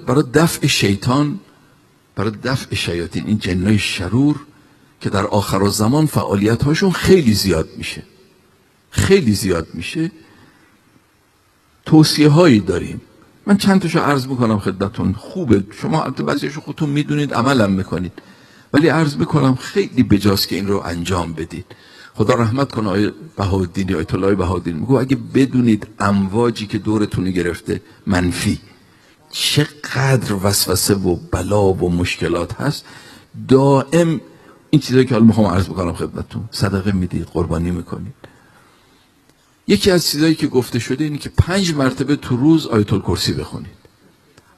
برای دفع شیطان، برای دفع شیاطین، این جنای شرور که در آخرالزمان فعالیت هاشون خیلی زیاد میشه، خیلی زیاد میشه، توصیه هایی داریم. من چند تاشو عرض میکنم خدمتتون. خوبه شما البته بعضیشو خودتون میدونید، عملم میکنید، ولی عرض میکنم خیلی بجاست که این رو انجام بدید. خدا رحمت کنه آیه بهاءالدین، آیت الله بهاءالدین میگه اگه بدونید امواجی که دورتون گرفته منفی چقدر وسوسه و بلا و مشکلات هست، دائم این چیزایی که حالا میخوام عرض بکنم خدمتتون، صدقه میدید، قربانی میکنید. یکی از چیزایی که گفته شده اینه که 5 مرتبه تو روز آیت الکرسی بخونید.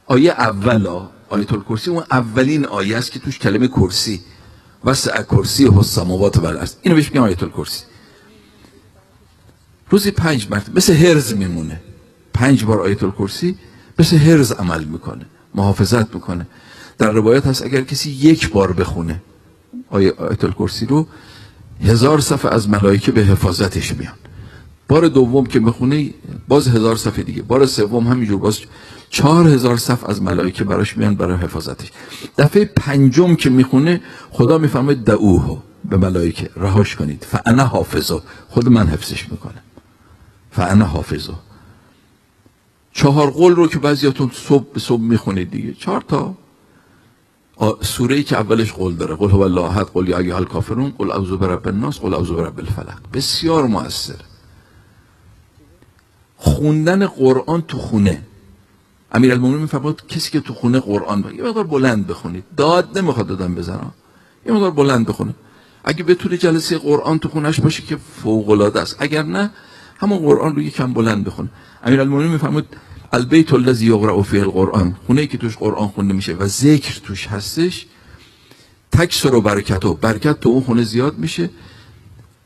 آیه اولا آیت الکرسی اون اولین آیه است که توش کلمه کرسی، وسع کرسی السماوات و الارض، اینو بهش میگن آیت الکرسی. روزی 5 مرتبه مثل هرز میمونه. 5 بار آیت الکرسی مثل هرز عمل میکنه، محافظت میکنه. در روایت هست اگر کسی 1 بار بخونه آیت الکرسی رو، 1000 صفحه از ملائکه به حفاظتش میان. بار دوم که بخونه باز 1000 صفحه دیگه، بار سوم همینجور باز 4000 صفحه از ملائکه براش میان برای حفاظتش. دفعه 5م که میخونه خدا میفرماید دعوه، به ملائکه رهاش کنید، فانا حافظه، خود من حفظش میکنم، فانا حافظه. 4 قول رو که بعضیاتون صبح به صبح میخونید دیگه، 4 تا سوره‌ای که اولش قول داره، قل هو الله احد، قل یا ایها الکافرون، قل اعوذ برب الناس، قل اعوذ برب الفلق، بسیار موثر. خوندن قرآن تو خونه، امیرالمومنین میفرماد کسی که تو خونه قرآن یه مقدار بلند بخونید، داد نمیخواد دادن بزنه، یه مقدار بلند بخونه. اگه بتونه جلسه قرآن تو خونش باشه که فوق العاده است، اگر نه همون قرآن رو یکم بلند بخونه. امیرالمومنین میفرماد البیت الذی یقرأ فیه القرآن، خونه‌ای که توش قرآن خونده میشه و ذکر توش هستش، تکثر و برکت تو اون خونه زیاد میشه،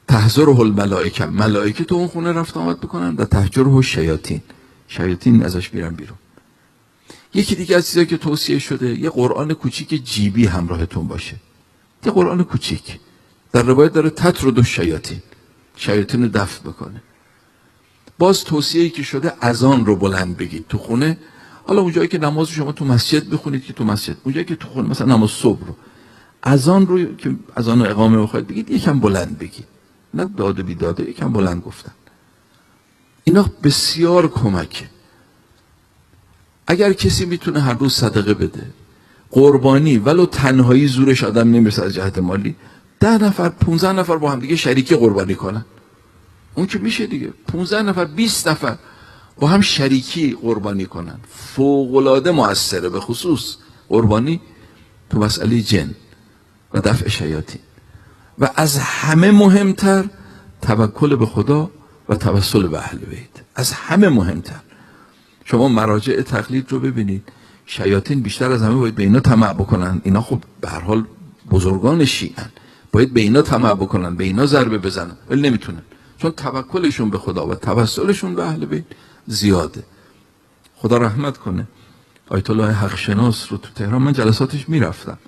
تحضره الملائکه، ملائکه تو اون خونه رفت آمد بکنن، و تهجره شیاطین ازش میرن بیرون. یکی دیگه از چیزایی که توصیه شده یه قرآن کوچیک جیبی همراهتون باشه، یه قرآن کوچیک. در روایت داره تطرد شیاطین رو دفع بکنه. باز توصیه‌ای که شده اذان رو بلند بگید تو خونه. حالا اونجایی که نماز شما تو مسجد بخونید که تو مسجد، اونجایی که تو خونه مثلا نماز صبح رو، اذان رو که اذان و اقامه بخواید بگید یکم بلند بگید، نه داده بیداده، یکم بلند گفتن. اینا بسیار کمکه. اگر کسی میتونه هر روز صدقه بده، قربانی، ولو تنهایی زورش آدم نمیرسه از جهت مالی، 10 نفر 15 نفر با هم دیگه شریکی قربانی کنن، اون که میشه دیگه. 15 نفر 20 نفر با هم شریکی قربانی کنن، فوق‌العاده موثره، به خصوص قربانی تو مسئله جن و دفع شیاطین. و از همه مهمتر توکل به خدا و توسل به اهل بیت، از همه مهمتر. شما مراجع تقلید رو ببینید، شیاطین بیشتر از همه باید به اینا طمع بکنن. اینا خب به هر حال بزرگان شیعه‌اند، باید به اینا طمع بکنن، به اینا ضربه بزنن، ولی نمیتونن، چون توکلشون به خدا و توسلشون به اهل بیت زیاده. خدا رحمت کنه آیت الله حق شناس رو تو تهران من جلساتش میرفتم،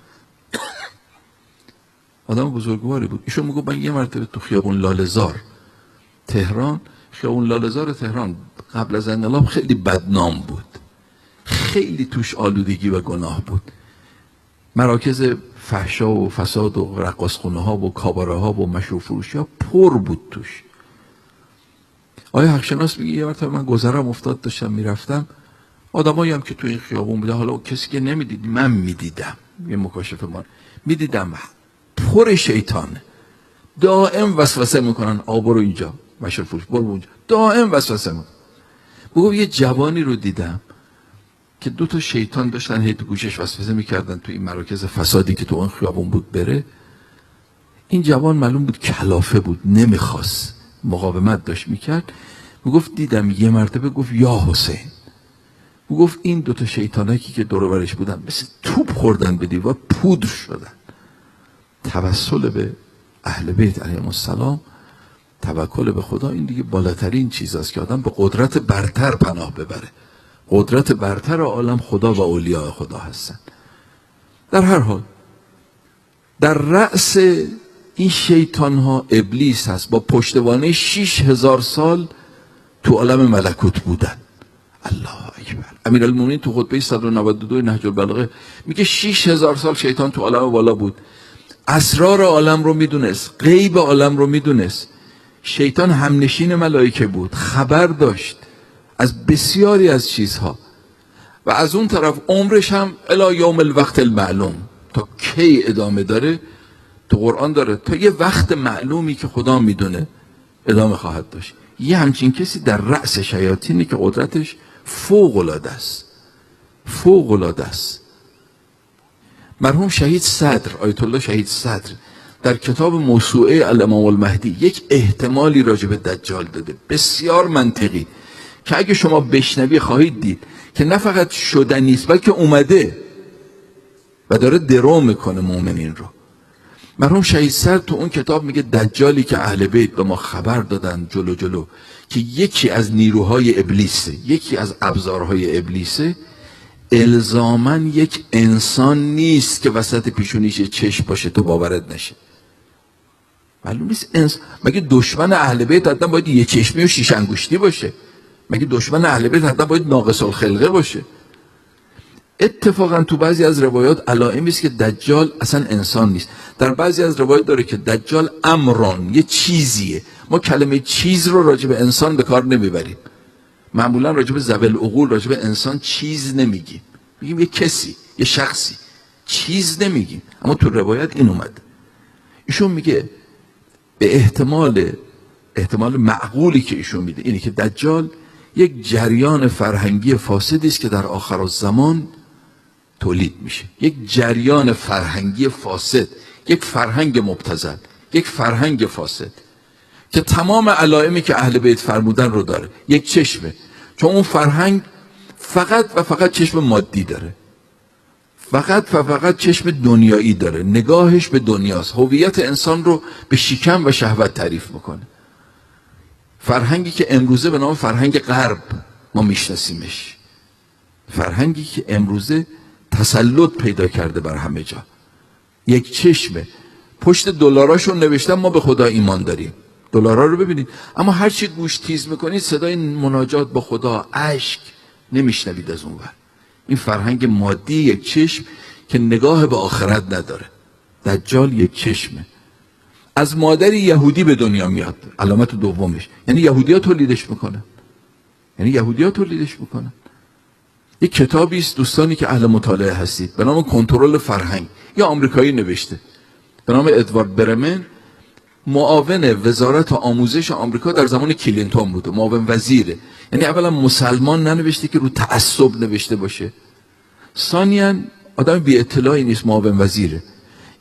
آدم بزرگواری بود. ایشون میگه من یه مرتبه تو خیابون لاله‌زار تهران، خیابون لاله‌زار تهران قبل از انقلاب خیلی بدنام بود، خیلی توش آلودگی و گناه بود، مراکز فحشا و فساد و رقاصخونه ها و کاباره ها و مشروب فروشی ها پر بود توش. آیا حق شناس میگه یه مرتبه من گذرم افتاد، داشتم میرفتم، آدمایی هم که تو این خیابون بوده، حالا کسی که نمیدید من میدیدم، یه مکاشفه ما میدیدم، پر شیطانه، دائم وسوسه میکنن، برو اینجا مشروب فروش، برو اونجا، دائم وسوسه میکنن. بگو یه جوانی رو دیدم که 2 تا شیطان داشتن هی تو گوشش وسوسه میکردن تو این مراکز فسادی که تو اون خیابون بود بره. این جوان معلوم بود کلافه بود، نمیخواست، مقاومت داشت میکرد. میگفت دیدم یه مرتبه گفت یا حسین، میگفت این 2 تا شیطانایی که دور و برش بودن مثل توپ خوردن به دیوار، پودر شدن. توسل به اهل بیت علیهم السلام، توکل به خدا، این دیگه بالاترین چیز است که آدم به قدرت برتر پناه ببره. قدرت برتر عالم خدا و اولیاء خدا هستن. در هر حال در رأس این شیطان ها ابلیس هست، با پشتوانه 6000 سال تو عالم ملکوت بودن. الله اکبر. امیرالمومنین تو خطبه 192 نهج البلاغه میگه 6000 سال شیطان تو عالم بالا بود، اسرار عالم رو میدونست، غیب عالم رو میدونست. شیطان همنشین ملائکه بود، خبر داشت از بسیاری از چیزها و از اون طرف عمرش هم الی یوم الوقت المعلوم، تا کی ادامه داره تو قرآن داره، تا یه وقت معلومی که خدا میدونه ادامه خواهد داشت. یه همچین کسی در رأس شیاطینی که قدرتش فوق العاده است، فوق العاده است. مرحوم شهید صدر، آیت الله شهید صدر، در کتاب موسوعه الامام المهدی یک احتمالی راجع به دجال داده بسیار منطقی که اگه شما بشنوی خواهید دید که نه فقط شده نیست بلکه اومده و داره درو میکنه مؤمنین رو. مرحوم شهید صدر تو اون کتاب میگه دجالی که اهل بیت به ما خبر دادن جلو که یکی از نیروهای ابلیسه، یکی از ابزارهای ابلیسه، الزاماً یک انسان نیست که وسط پیشونیش چشم باشه تو باورت نشه. معلوم نیست مگه دشمن اهل بیت حتما باید یه چشمی و شیش انگشتی باشه؟ مگه دشمن اهل بیت حتما باید ناقص الخلقه باشه؟ اتفاقا تو بعضی از روایات علائمی است که دجال اصلا انسان نیست. در بعضی از روایات داره که دجال امران، یه چیزیه. ما کلمه چیز رو راجع به انسان به کار نمیبریم، معمولا راجع به ذوی العقول، راجع به انسان چیز نمیگیم، میگیم یه کسی، یه شخصی، چیز نمیگیم. اما تو روایت این اومد. ایشون میگه به احتمال معقولی که ایشون میده اینه که دجال یک جریان فرهنگی فاسدی است که در آخرالزمان تولید میشه. یک جریان فرهنگی فاسد، یک فرهنگ مبتذل، یک فرهنگ فاسد که تمام علائمی که اهل بیت فرمودن رو داره. یک چشمه، چون اون فرهنگ فقط و فقط چشم مادی داره، فقط و فقط چشم دنیایی داره، نگاهش به دنیاست، هویت انسان رو به شکم و شهوت تعریف میکنه. فرهنگی که امروزه به نام فرهنگ غرب ما میشناسیمش، فرهنگی که امروزه تسلط پیدا کرده بر همه جا. یک چشمه، پشت دلاراشون نوشتن ما به خدا ایمان داریم. دلارا رو ببینید، اما هر چی گوش تیز میکنید صدای مناجات با خدا، اشک نمیشنوید از اون ور. این فرهنگ مادی یک چشم که نگاه به آخرت نداره. دجال یک چشمه، از مادری یهودی به دنیا میاد، علامت دومش، یعنی یهودی‌ها تولیدش میکنن. یک کتابی است دوستانی که اهل مطالعه هستید به نام کنترل فرهنگ، یا آمریکایی نوشته به نام ادوارد برمن، معاون وزارت آموزش آمریکا در زمان کلینتون بوده، معاون وزیره. یعنی اولا مسلمان ننوشته که رو تعصب نوشته باشه، ثانیاً آدم بی اطلاعی نیست، معاون وزیره.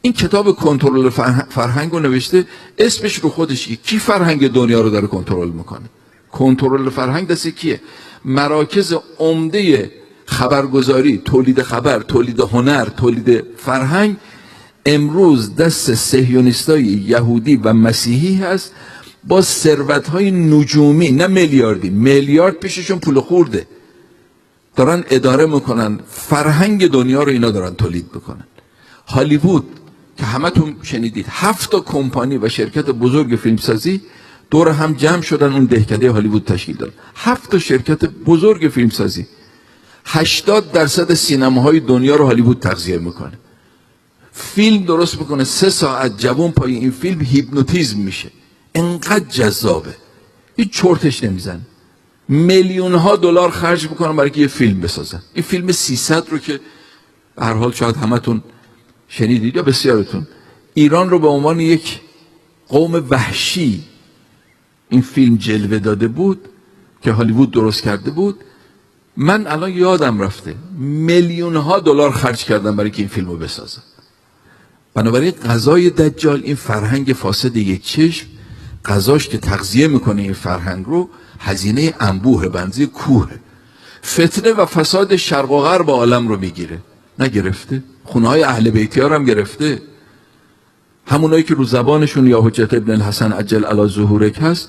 این کتاب کنترل فرهنگ رو نوشته، اسمش رو خودشه. کی فرهنگ دنیا رو داره کنترل میکنه؟ کنترل فرهنگ دست کیه؟ مراکز عمده خبرگزاری، تولید خبر، تولید هنر، تولید فرهنگ امروز دست صهیونیستای یهودی و مسیحی هست، با ثروت‌های نجومی، نه میلیاردی، میلیارد پیششون پول خورده، دارن اداره میکنن فرهنگ دنیا رو، اینا دارن تولید میکنن. هالیوود که همتون شنیدید 7 کمپانی و شرکت بزرگ فیلمسازی دور هم جمع شدن اون دهکده هالیوود تشکیل دادن. 7 شرکت بزرگ فیلمسازی، 80% سینماهای دنیا رو هالیوود تغذیه میکنه. فیلم درست میکنه، 3 ساعت جوان پای این فیلم هیپنوتیزم میشه، انقدر جذابه، هیچ چرتش نمیزنه. میلیون ها دلار خرج میکنن برای که یه فیلم بسازن. این فیلم 300 رو که به هر حال شاید همتون شنیدید یا بسیارتون، ایران رو به عنوان یک قوم وحشی این فیلم جلوه داده بود که هالیوود درست کرده بود. من الان یادم رفته میلیون ها دلار خرج کردم برای که این فیلم رو بسازن. بنابراین غذای دجال این فرهنگ فاسد یک چشم، غذاش که تغذیه میکنه این فرهنگ رو، هزینه انبوه، بنزی کوه، فتنه و فساد شرق و غرب عالم رو میگیره. نگرفته؟ خونه های اهل بیتی ها رو هم گرفته. همونایی که رو زبانشون یا حجت ابن الحسن عجل علی ظهورک هست،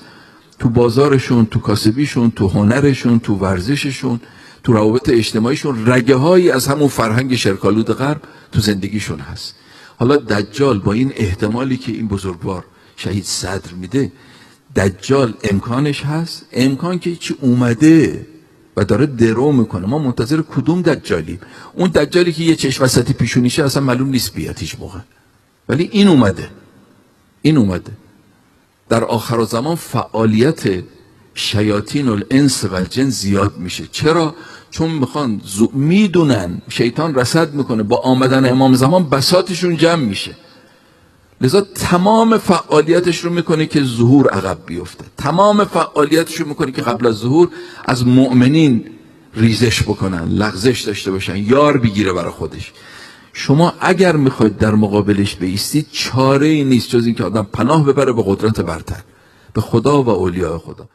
تو بازارشون، تو کاسبیشون، تو هنرشون، تو ورزششون، تو روابط اجتماعیشون، رگه هایی از همون فرهنگ شرکالود غرب تو زندگیشون هست. حالا دجال با این احتمالی که این بزرگوار شهید صدر میده، دجال امکانش هست؟ امکان که چی اومده، و داره درو میکنه. ما منتظر کدوم دجالیم؟ اون دجالی که یه چشم وسطی پیشونیشه اصلا معلوم نیست بیاد هیچ موقع، ولی این اومده. در آخر زمان فعالیت شیاطین الانس و الجن زیاد میشه. چرا؟ چون میخوان میدونن شیطان رصد میکنه با آمدن امام زمان بساطشون جمع میشه، لذا تمام فعالیتش رو میکنه که ظهور عقب بیفته، تمام فعالیتش رو میکنه که قبل از ظهور از مؤمنین ریزش بکنن، لغزش داشته باشن، یار بگیره برای خودش. شما اگر میخواید در مقابلش بایستید چاره ای نیست جز این که آدم پناه ببره به قدرت برتر، به خدا و اولیاء خدا.